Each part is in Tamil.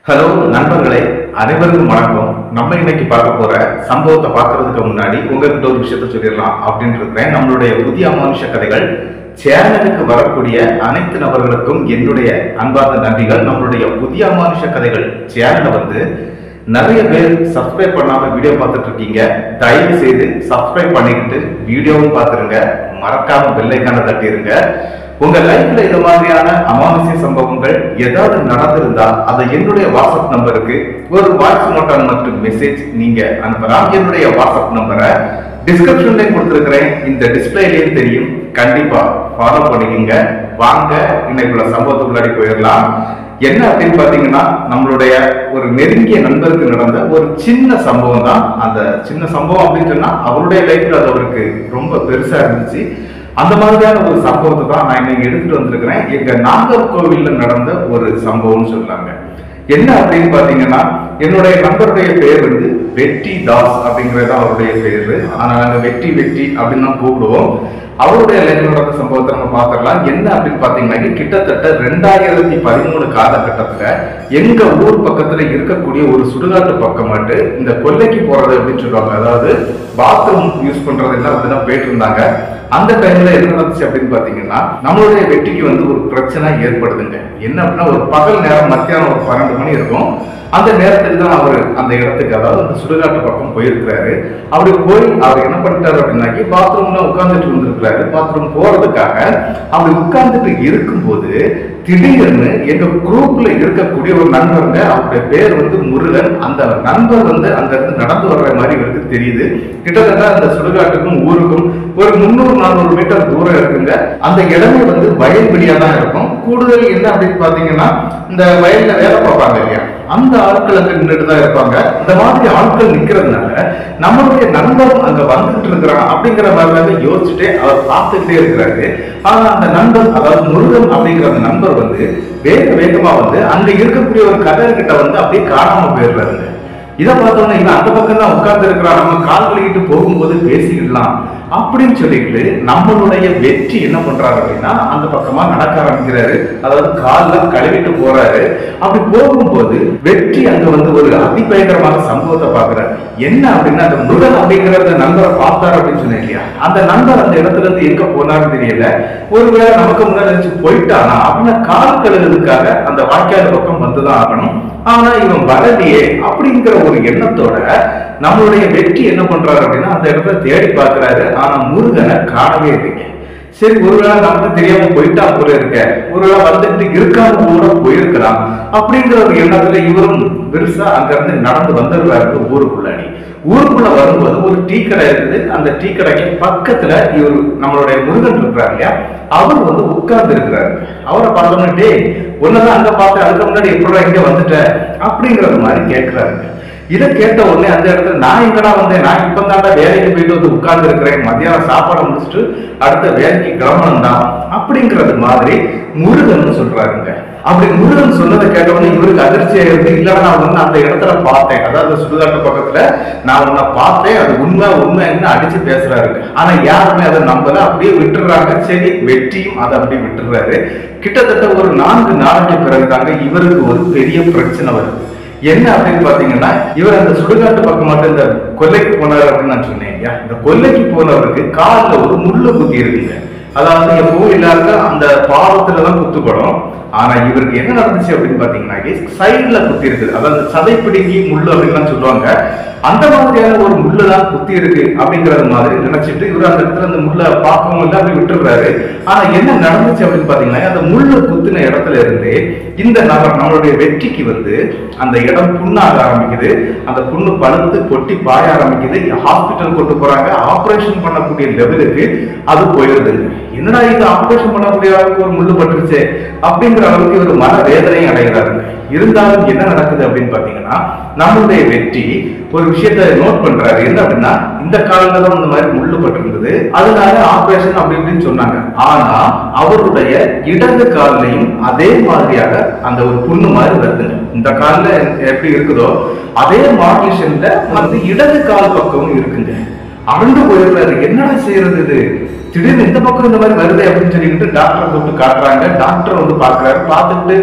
ஹலோ நண்பர்களே, அனைவருக்கும் வணக்கம். நம்ம இன்னைக்கு பார்க்க போற சம்பவத்தை பார்க்கறதுக்கு முன்னாடி உங்ககிட்ட ஒரு விஷயத்த சொல்லிடலாம் அப்படின்னு இருக்கிறேன். நம்மளுடைய புதிய அமானுஷ கதைகள் சேனலுக்கு வரக்கூடிய அனைத்து நபர்களுக்கும் என்னுடைய அன்பார்ந்த நன்றிகள். நம்மளுடைய புதிய அமானுஷ கதைகள் சேனலை நிறைய பேர் சப்ஸ்கிரைப் பண்ணாம வீடியோ பார்த்துட்டு இருக்கீங்க. தயவு செய்து சப்ஸ்கிரைப் பண்ணிக்கிட்டு வீடியோவும் பார்த்துருங்க. மறக்காம பெல் ஐகானை தட்டிருங்க. உங்க லைஃப்ல இந்த மாதிரியான அமானுஷ்ய சம்பவங்கள் ஏதாவது நடந்திருந்தா அதை என்னுடைய வாட்ஸ்அப் நம்பருக்கு ஒரு வாய்ஸ் நோட்டால் மற்றும் மெசேஜ் நீங்க அனுப்பலாம். என்னுடைய வாட்ஸ்அப் நம்பரை டிஸ்கிரிப்ஷன்ல கொடுத்திருக்கிறேன், இந்த டிஸ்பிளேலயும் தெரியும். கண்டிப்பா ஃபாலோ பண்ணிக்கங்க. வாங்க இன்னைக்குள்ள சம்பவத்துக்குள்ளாடி போயிடலாம். என்ன அப்படின்னு பாத்தீங்கன்னா, நம்மளுடைய ஒரு நெருங்கிய நண்பருக்கு நடந்த ஒரு சின்ன சம்பவம் தான். அந்த சின்ன சம்பவம் அப்படின்னு சொன்னா அவருடைய லைஃப்ல அது அவருக்கு ரொம்ப பெருசா இருந்துச்சு. அந்த மாதிரியான ஒரு சம்பவத்தை தான் நான் இன்னைக்கு எடுத்துட்டு வந்திருக்கிறேன். எங்க நாகர்கோவில்ல நடந்த ஒரு சம்பவம்னு சொல்றாங்க. என்ன அப்படின்னு பாத்தீங்கன்னா, என்னுடைய நண்பருடைய பேர் வெற்றி தாஸ் அப்படிங்கறது அவருடைய பேரு. ஆனா நாங்க வெற்றி வெற்றி அப்படின்னு தான் கூப்பிடுவோம். அவருடைய லைஃப்ல நடந்த சம்பவத்தை நம்ம பார்த்துடலாம். என்ன அப்படின்னு பாத்தீங்கன்னா, கிட்டத்தட்ட 2013 காலகட்டத்துல எங்க ஊர் பக்கத்துல இருக்கக்கூடிய ஒரு சுடுகாட்டு பக்கமாட்டு இந்த கொல்லைக்கு போறது அப்படின்னு சொல்லுவாங்க. அதாவது பாத்ரூம் யூஸ் பண்றது எல்லாம் அப்படிதான் போயிட்டு இருந்தாங்க. அந்த டைம்ல என்ன நடந்துச்சு அப்படின்னு பாத்தீங்கன்னா, நம்மளுடைய வெற்றிக்கு ஒரு பிரச்சனை ஏற்படுதுங்க. என்ன அப்படின்னா, ஒரு பகல் நேரம் மத்தியானம் ஒரு 12 மணி இருக்கும். அந்த நேரத்தில் தான் அவர் அந்த இடத்துக்கு, அதாவது அந்த சுடுகாட்டு பக்கம் போயிருக்கிறாரு. அப்படி போய் அவர் என்ன பண்ணிட்டாரு அப்படின்னாக்கி, பாத்ரூம்ல உட்கார்ந்துட்டு இருந்திருக்கிறாரு. பாத்ரூம் போறதுக்காக அப்படி உட்கார்ந்துட்டு இருக்கும்போது திடீர்னு எங்க குரூப்ல இருக்கக்கூடிய ஒரு நண்பருங்க, அவருடைய பேர் முருகன். அந்த நண்பர் அங்க இருந்து நடந்து வர்ற மாதிரி இவருக்கு தெரியுது. கிட்டத்தட்ட அந்த சுடுகாட்டுக்கும் ஊருக்கும் ஒரு 300-400 மீட்டர் தூரம் இருக்குங்க. அந்த இடமே வயல்வெளியா தான் இருக்கும். கூடுதல் என்ன அப்படின்னு பாத்தீங்கன்னா, இந்த வயல்ல வேலை பார்ப்பாங்க இல்லையா, அந்த ஆட்கள் அங்க நின்றுட்டு தான் இருப்பாங்க. இந்த மாதிரி ஆட்கள் நிக்கிறதுனால நம்மளுடைய நண்பரும் அங்க வந்துட்டு இருக்கிறான் அப்படிங்கிற மாதிரி யோசிச்சுட்டு அவர் பார்த்துக்கிட்டே இருக்கிறாரு. ஆனா அந்த நண்பர், அதாவது முருகன் அப்படிங்கிற அந்த நண்பர் வேக வேகமா அங்க இருக்கக்கூடிய ஒரு கதர்கிட்ட அப்படியே காணாம போயிடுறாருங்க. இதை பார்த்தோம்னா, இவன் அந்த பக்கம் தான் உட்கார்ந்து இருக்கிறான், நம்ம கால் கழுவிட்டு போகும்போது பேசிக்கலாம் அப்படின்னு சொல்லிட்டு நம்மளுடைய வெற்றி என்ன பண்றாரு அப்படின்னா, அந்த பக்கமா நடக்க ஆரம்பிக்கிறாரு. அதாவது கால்லாம் கழுவிட்டு போறாரு. அப்படி போகும்போது வெற்றி அங்க ஒரு அதிபயங்கரமான சம்பவத்தை பாக்குறாரு. என்ன அப்படின்னா, அந்த முருகன் அப்படிங்கிற அந்த நண்பரை பார்த்தாரு அப்படின்னு சொன்னேன் இல்லையா, அந்த நண்பர் அந்த இடத்துல இருந்து எங்க போனாருன்னு தெரியல. ஒருவேளை நமக்கு முன்னாடி போயிட்டானா அப்படின்னா கால் கழுவுறதுக்காக அந்த வாய்க்கால் பக்கம் வந்துதான் ஆகணும். ஆனா இவன் வரலையே அப்படிங்கிற ஒரு எண்ணத்தோட நம்மளுடைய வெற்றி என்ன பண்றாரு அப்படின்னா, அந்த இடத்துல தேடி பார்க்கிறாரு. ஆனா முருகனை காணவே இல்லைங்க. சரி, ஒருவேளை நமக்கு தெரியாம போயிட்டா போல இருக்க, ஒருவேளை வந்துட்டு இருக்காம கூட போயிருக்கலாம் அப்படிங்கிற ஒரு எண்ணத்துல இவரும் பெருசா அங்க இருந்து நடந்து வந்துடுறாரு ஊருக்குள்ளாடி. ஊருக்குள்ள வரும்போது ஒரு டீ கடை இருக்குது. அந்த டீ கடைக்கு பக்கத்துல இவர் நம்மளுடைய முருகன் இருக்கிறாரு இல்லையா, அவர் உட்கார்ந்து இருக்கிறாரு. அவரை பார்த்தோம்னா, டே ஒன்னதான் அங்க பார்த்தேன், அதுக்கு முன்னாடி எப்படா இங்க வந்துட்ட அப்படிங்கிறது மாதிரி கேட்கிறாருங்க. இதை கேட்ட உடனே அந்த இடத்துல, நான் எங்கடா வந்தேன், நான் இப்ப தாண்டா வேலைக்கு போயிட்டு உட்கார்ந்து இருக்கிறேன், மத்தியானம் சாப்பாடு முடிச்சுட்டு அடுத்த வேலைக்கு கிளம்பணும் தான் அப்படிங்கிறது மாதிரி முருகன் சொல்றாருங்க. அப்படி முருகன் சொன்னதை கேட்ட உடனே இவருக்கு அதிர்ச்சியா இருக்கு. இல்லைன்னா நான் அந்த இடத்துல பார்த்தேன், அதாவது சுடுகாட்டு பக்கத்துல நான் உன்னை பார்த்தேன், அது உண்மை உண்மைன்னு அடிச்சு பேசுறாருங்க. ஆனா யாருமே அதை நம்பல, அப்படியே விட்டுறாங்க. சரி, வெற்றியும் அதை அப்படியே விட்டுறாரு. கிட்டத்தட்ட ஒரு 4 நாளைக்கு பிறகுதாங்க இவருக்கு ஒரு பெரிய பிரச்சனை வருது. என்ன அப்படின்னு பாத்தீங்கன்னா, இவர் அந்த சுடுகாட்டு பக்கம் மட்டும் இந்த கொல்லைக்கு போனாரு அப்படின்னு நான் சொன்னேன். இந்த கொல்லைக்கு போனவருக்கு காலில் ஒரு முள்ளு குத்தி இருக்குங்க. அதாவது எப்பவும் இல்லாத அந்த பாவத்துலதான் குத்துப்படும். ஆனா இவருக்கு என்ன நடந்துச்சு அப்படின்னு பாத்தீங்கன்னா, சைட்ல குத்தி இருக்குது. அதாவது சதை பிடுங்கி முள்ளு அப்படின்னு சொல்லுவாங்க. அந்த மாதிரியான ஒரு முள்ளுதான் குத்தி இருக்கு அப்படிங்கறது மாதிரி நினைச்சிட்டு இவர் அந்த இடத்துல அந்த முள்ள பார்க்கவும் இல்லை, அப்படி விட்டுறாரு. ஆனா என்ன நடந்துச்சு அப்படின்னு பாத்தீங்கன்னா, அந்த முள்ளு குத்தின இடத்துல இருந்து இந்த நபர் நம்மளுடைய வெற்றிக்கு அந்த இடம் புண்ணாக ஆரம்பிக்குது. அந்த புண்ணு பழுத்து கொட்டி பாய ஆரம்பிக்குது. ஹாஸ்பிட்டல் கொண்டு போறாங்க. ஆபரேஷன் பண்ணக்கூடிய லெவலுக்கு அது போயிடுது. என்னடா இது, ஆபரேஷன் பண்ணக்கூடிய அளவுக்கு ஒரு முள்ளு பட்டுருச்சு அப்படிங்கிற அளவுக்கு ஒரு மன வேதனை அடைகிறாருங்க. இருந்தாலும் என்ன நடக்குது அப்படின்னு பாத்தீங்கன்னா, நம்மளுடைய வெற்றி ஒரு விஷயத்தை நோட் பண்றாரு. என்ன அப்படின்னா, இந்த காலத்துல தான் இந்த மாதிரி முள்ளு பட்டிருந்தது, அதனால ஆபரேஷன் அப்படி இப்படின்னு சொன்னாங்க. ஆனா அவருடைய இடது காலிலையும் அதே மாதிரியாக அந்த ஒரு புண்ணு மாதிரி வருதுங்க. இந்த கால்ல எப்படி இருக்குதோ அதே மார்டிஷன்ல இடது கால் பக்கமும் இருக்குங்க. அறந்து போயிருக்காரு. என்னடா செய்யறது இது, திடீர்னு இந்த பக்கம் இந்த மாதிரி வருது அப்படின்னு சொல்லிட்டு டாக்டரை கூப்பிட்டு காட்டுறாங்க. டாக்டர் வந்து பாக்குறாரு. பார்த்துட்டு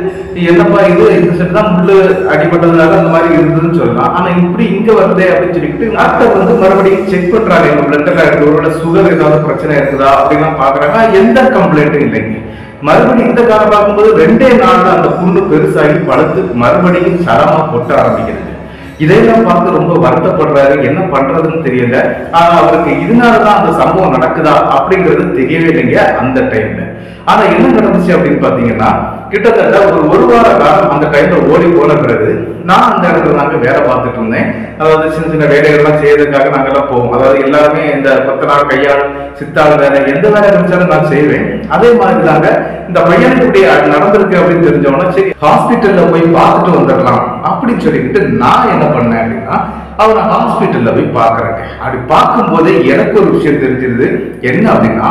என்னப்பா இது, இந்த செட் தான் முள்ளு அடிபட்டதுனால அந்த மாதிரி இருந்ததுன்னு சொல்லலாம், ஆனா இப்படி இங்க வருதே அப்படின்னு சொல்லிட்டு டாக்டர் வந்து மறுபடியும் செக் பண்றாங்க. எங்க பிளட்ல ஒருவேளை சுகர் ஏதாவது பிரச்சனை இருக்குதா அப்படின்னா பாக்குறாங்க. எந்த கம்ப்ளைண்ட்டும் இல்லைங்க. மறுபடியும் இந்த காலம் பார்க்கும்போது 2 நாள்ல அந்த புண்ணு பெருசாகி பழுத்து மறுபடியும் சரமா கொட்ட ஆரம்பிக்கிறது. இதையெல்லாம் பார்த்து ரொம்ப வருத்தப்படுறாரு. என்ன பண்றதுன்னு தெரியல. ஆனா அவருக்கு இதனாலதான் அந்த சம்பவம் நடக்குதா அப்படிங்கிறது தெரியவே இல்லைங்க அந்த டைம்ல. ஆனா என்ன நடந்துச்சு அப்படின்னு பாத்தீங்கன்னா, கிட்டத்தட்ட ஒரு வார காலம் அந்த டைம்ல ஓடி போன பிறகு நான் அந்த இடத்துல நாங்க வேலை பார்த்துட்டு இருந்தேன். அதாவது சின்ன சின்ன வேலைகள்லாம் செய்யறதுக்காக நாங்க எல்லாம் போவோம். அதாவது எல்லாருமே இந்த 10 நாள் கையால் சித்தாள் வேலை எந்த வேலை கிடைச்சாலும் நான் செய்வேன். அதே மாதிரி தாங்க இந்த பையனுக்கு இப்படி நடந்திருக்கு அப்படின்னு தெரிஞ்சவொன்னா சரி ஹாஸ்பிட்டல்ல போய் பார்த்துட்டு வந்துடலாம் அப்படின்னு சொல்லிக்கிட்டு நான் என்ன பண்ணேன் அப்படின்னா, அவனை ஹாஸ்பிட்டல்ல போய் பாக்குறேங்க. அப்படி பார்க்கும் போதே எனக்கு ஒரு விஷயம் தெரிஞ்சிருது. என்ன அப்படின்னா,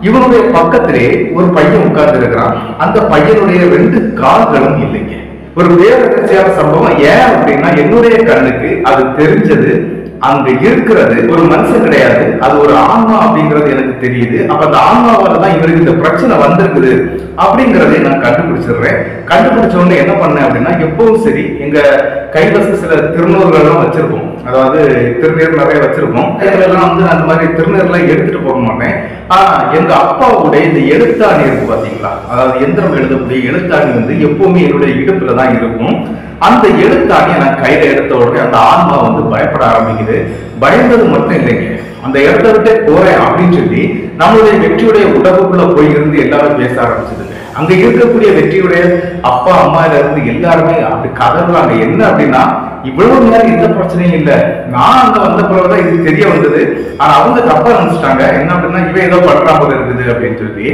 இவனுடைய பக்கத்திலே ஒரு பையன் உட்கார்ந்து இருக்கிறான். அந்த பையனுடைய 2 கால்களும் இல்லைங்க. ஒரு பேரதிர்ச்சியான சம்பவம். ஏன் அப்படின்னா, என்னுடைய கண்ணுக்கு அது தெரிஞ்சது அங்க இருக்கிறது ஒரு மனுஷன் கிடையாது, அது ஒரு ஆன்மா அப்படிங்கிறது எனக்கு தெரியுது. அப்ப அந்த ஆன்மாவால தான் இவருக்கு இந்த பிரச்சனை வந்திருக்குது அப்படிங்கறதை நான் கண்டுபிடிச்சிடுறேன். கண்டுபிடிச்ச உடனே என்ன பண்ணேன் அப்படின்னா, எப்பவும் சரி எங்க கைவச சில திருநூறுகள் எல்லாம் வச்சிருப்போம். அதாவது திருநீர் நிறைய வச்சிருப்போம். இதெல்லாம் வந்து அந்த மாதிரி திருநீர்லாம் எடுத்துட்டு போக மாட்டேன். ஆனா எங்க அப்பாவுடைய இந்த எழுத்தாணி இருக்கு பாத்தீங்களா, அதாவது எந்திரம் எழுதக்கூடிய எழுத்தாணி வந்து எப்பவுமே என்னுடைய இடுப்புல தான் இருக்கும். அந்த எழுத்தாணியை நான் கையில எடுத்த உடனே அந்த ஆன்மா வந்து பயப்பட ஆரம்பிக்குது. பயந்தது மட்டும் இல்லைங்க, அந்த இடத்த விட்டு போறேன் அப்படின்னு சொல்லி நம்மளுடைய வெற்றியுடைய உடம்புக்குள்ள போய் இருந்து எல்லாரும் பேச ஆரம்பிச்சதுங்க. அங்க இருக்கக்கூடிய வெற்றியுடைய அப்பா அம்மால இருந்து எல்லாருமே அப்படி கதறாங்க. என்ன அப்படின்னா, இவ்வளவு நேரம் எந்த பிரச்சனையும் இல்லை, நான் அங்க வந்த பிறகுதான் இது தெரிய வந்தது. ஆனா அவங்க தப்பா நினைச்சிட்டாங்க. என்ன அப்படின்னா, இவன் ஏதோ பண்றா போல இருக்குது அப்படின்னு சொல்லி.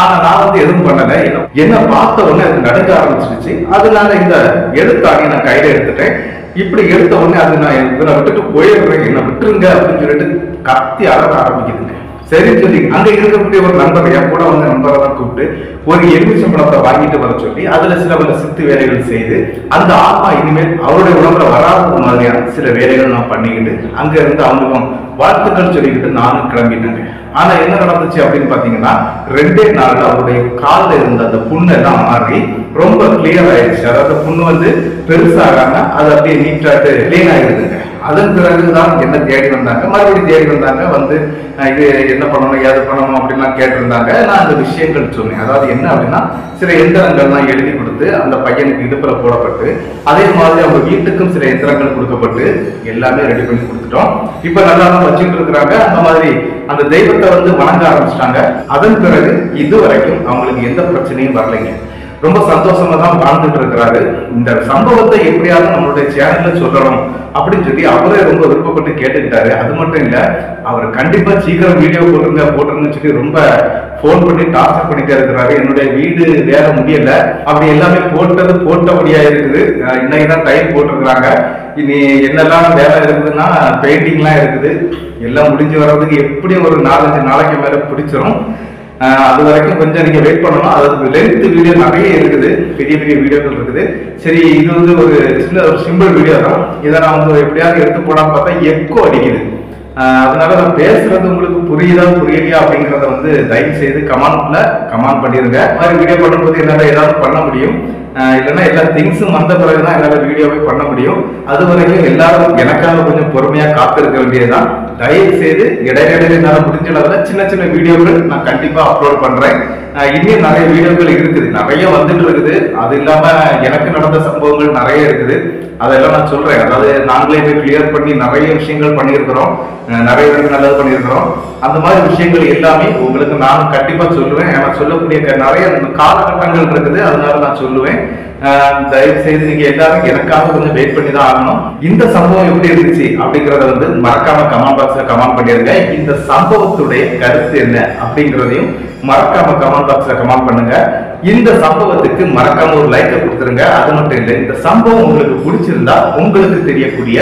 ஆனா நான் வந்து எதுவும் பண்ணல. என்ன பார்த்த உடனே அது நடுங்க ஆரம்பிச்சிருச்சு. அதனால இந்த எழுத்தாணி நான் கையில எடுத்துட்டேன். இப்படி எடுத்த உடனே அது நான் இவனை விட்டுட்டு போயிடுறேன், என்ன விட்டுருங்க அப்படின்னு சொல்லிட்டு கத்தி அழக ஆரம்பிக்குதுங்க. சரி சொல்லி அங்க இருக்கக்கூடிய ஒரு நண்பர், என் கூட வந்து நண்பரை தான் கூப்பிட்டு ஒரு எலுமிச்சம்பழத்தை வாங்கிட்டு வர சொல்லி அதுல சில சித்து வேலைகள் செய்து அந்த ஆத்மா இனிமேல் அவருடைய உடம்புல வராத மாதிரியான சில வேலைகள் நான் பண்ணிக்கிட்டு அங்க இருந்து அவங்களுக்கும் வாழ்த்துக்கள் சொல்லிக்கிட்டு நானும் கிளம்பிட்டேங்க. ஆனா என்ன நடந்துச்சு அப்படின்னு பாத்தீங்கன்னா, 2 நாள்ல அவருடைய காலில் இருந்த அந்த புண்ணு எல்லாம் மாறி ரொம்ப கிளியர் ஆயிடுச்சு. அதாவது புண்ணு வந்து பெருசாகாம அது அப்படியே நீட்டாட்டு கிளீன் ஆயிடுதுங்க. அதன் பிறகுதான் என்ன தேடி வந்தாங்க, மறுபடியும் தேடி வந்தாங்க. வந்து இது என்ன பண்ணணும் ஏது பண்ணணும் அப்படின்லாம் கேட்டிருந்தாங்க. நான் அந்த விஷயங்கள் சொன்னேன். அதாவது என்ன அப்படின்னா, சில எந்திரங்கள்லாம் எழுதி கொடுத்து அந்த பையனுக்கு இடுப்புல போடப்பட்டு, அதே மாதிரி அவங்க வீட்டுக்கும் சில எந்திரங்கள் கொடுக்கப்பட்டு எல்லாமே ரெடி பண்ணி கொடுத்துட்டோம். இப்ப நல்லா தான் வச்சுட்டு இருக்கிறாங்க. அந்த மாதிரி அந்த தெய்வத்தை வந்து வணங்க ஆரம்பிச்சிட்டாங்க. அதன் பிறகு இதுவரைக்கும் அவங்களுக்கு எந்த பிரச்சனையும் வரலைங்க. ரொம்ப சந்தோஷமா தான் வாழ்ந்துட்டு இருக்கிறாரு. இந்த சம்பவத்தை எப்படியாவது நம்மளுடைய சேனல்ல சொல்லணும் அப்படின்னு சொல்லி அவரே ரொம்ப விருப்பப்பட்டு கேட்டுக்கிட்டாரு. அது மட்டும் இல்ல, அவர் கண்டிப்பா சீக்கிரம் வீடியோ போட்டுருங்கன்னு சொல்லி ரொம்ப போன் பண்ணி டார்ச்சர் பண்ணிட்டே இருக்கிறாரு. என்னுடைய வீடு வேலை முடியல, அப்படி எல்லாமே போட்டபடியா இருக்குது. இன்னைக்குதான் டைம் போட்டிருக்கிறாங்க. இனி என்னெல்லாம் வேலை இருக்குதுன்னா, பெயிண்டிங்லாம் இருக்குது. எல்லாம் முடிஞ்சு வர்றதுக்கு எப்படியும் ஒரு 4-5 நாளைக்கு மேல பிடிச்சிரும். அது வரைக்கும் கொஞ்சம் நீங்க வெயிட் பண்ணணும். அதாவது லென்த் வீடியோ நிறைய இருக்குது, பெரிய பெரிய வீடியோக்கள் இருக்குது. சரி, இது வந்து ஒரு சிம்பிள் வீடியோ தான். இதை நான் வந்து எப்படியாவது எடுத்து போடாம பார்த்தா எக்கோ அடிக்குது. அதனால நான் பேசுறது உங்களுக்கு புரியுதா புரியலையா அப்படிங்கிறத வந்து தயவு செய்து கமெண்ட் பண்ணிருங்க. இந்த மாதிரி வீடியோ பண்ணும்போது என்னால ஏதாவது பண்ண முடியும், இல்லைன்னா எல்லா திங்ஸும் வந்த பிறகுதான் என்னால வீடியோவே பண்ண முடியும். அது வரைக்கும் எல்லாரும் எனக்காக கொஞ்சம் பொறுமையா காத்திருக்க வேண்டியதுதான். தயவு செய்து இடையிடையில என்னால முடிஞ்ச அளவுல சின்ன சின்ன வீடியோக்கள் நான் கண்டிப்பா அப்லோட் பண்றேன். இன்னும் நிறைய வீடியோக்கள் இருக்குது, நிறைய வந்துட்டு இருக்குது. அது இல்லாம எனக்கு நடந்த சம்பவங்கள் நிறைய இருக்குது, அதெல்லாம் நான் சொல்றேன். அதாவது நாங்களே போய் கிளியர் பண்ணி நிறைய விஷயங்கள் பண்ணியிருக்கிறோம், நிறைய பேருக்கு நல்லது பண்ணியிருக்கிறோம். அந்த மாதிரி விஷயங்கள் எல்லாமே உங்களுக்கு நான் கண்டிப்பா சொல்லுவேன். ஏன்னா சொல்லக்கூடிய நிறைய காலகட்டங்கள் இருக்குது, அதனால நான் சொல்லுவேன். தயவு செய்து நீங்க எல்லாரும் எனக்காக கொஞ்சம் வெயிட் பண்ணி தான் ஆகணும். இந்த சம்பவம் எப்படி இருந்துச்சு அப்படிங்கறத வந்து மறக்காம கமெண்ட் பாக்ஸ்ல கமெண்ட் பண்ணிருங்க. இந்த சம்பவத்துடைய கருத்து என்ன அப்படிங்கறதையும் மறக்காம கமெண்ட் பாக்ஸ்ல கமெண்ட் பண்ணுங்க. இந்த சம்பவத்துக்கு மறக்காம ஒரு லைக் கொடுத்துருங்க. அது மட்டும் இல்லை, இந்த சம்பவம் உங்களுக்கு பிடிச்சிருந்தா உங்களுக்கு தெரியக்கூடிய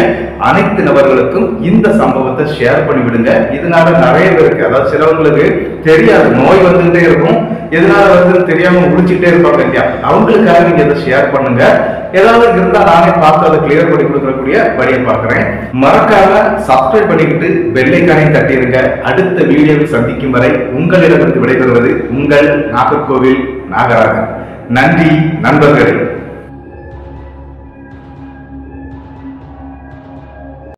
அனைத்து நபர்களுக்கும் இந்த சம்பவத்தை ஷேர் பண்ணி விடுங்க. இதனால நிறைய பேருக்கு, அதாவது சிலவங்களுக்கு தெரியாது, நோய் வந்துகிட்டே இருக்கும், எதனால வருதுன்னு தெரியாம முடிச்சுட்டே இருப்பாங்க இல்லையா, அவங்களுக்காக நீங்க இதை ஷேர் பண்ணுங்க. ஏதாவது இருந்தா நானே பார்த்து அதை கிளியர் பண்ணி கொடுக்கக்கூடிய வழியை பார்க்கிறேன். மறக்காம சப்ஸ்கிரைப் பண்ணிக்கிட்டு பெல் ஐகானையும் தட்டிடுங்க. அடுத்த வீடியோவில் சந்திக்கும் வரை உங்களிடமிருந்து விடைபெறுவது உங்கள் நாகர்கோவில் நாகராஜன். நன்றி நண்பர்களே.